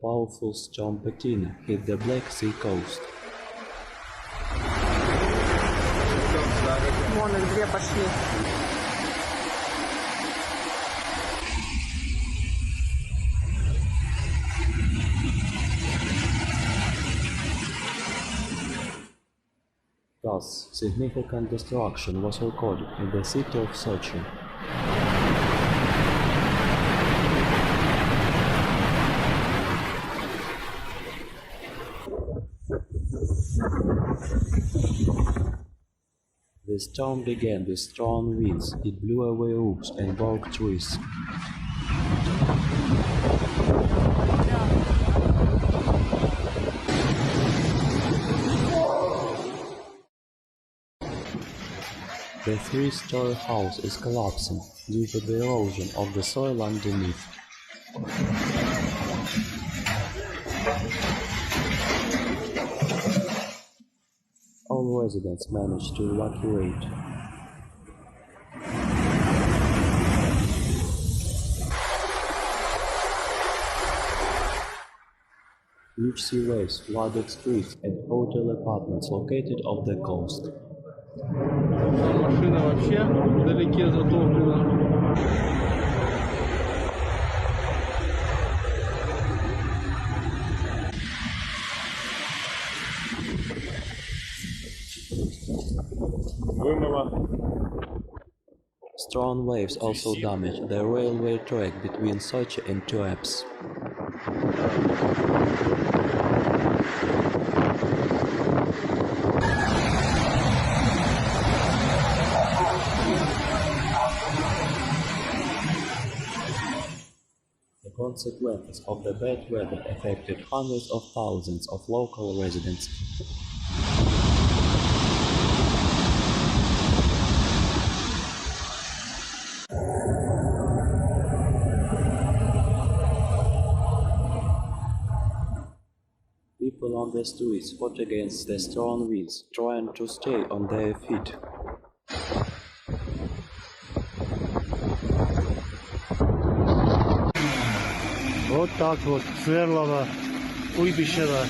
powerful storm Bettina hit the Black Sea coast. Вон их две пошли. Thus, significant destruction was recorded in the city of Sochi. The storm began with strong winds. It blew away roofs and broke trees. The three-story house is collapsing due to the erosion of the soil underneath. All residents managed to evacuate. Huge sea waves flooded streets and hotel apartments located off the coast. Машина вообще вдалеке затоплена. Вымыло. Strong waves also damaged the railway track between Sochi and Tuapse. The consequences of the bad weather affected hundreds of thousands of local residents. People on the streets fought against the strong winds, trying to stay on their feet. Вот так вот, Сверлова, Уйбищева.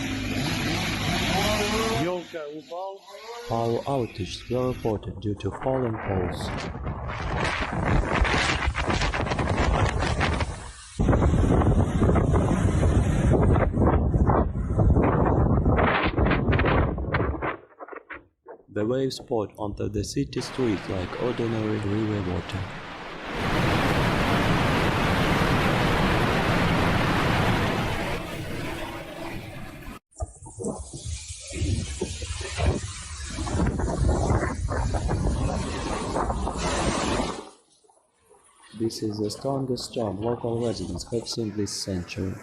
Елка упал. Power outages were reported due to fallen poles. The waves poured onto the city streets like ordinary river water. This is the strongest storm local residents have seen this century.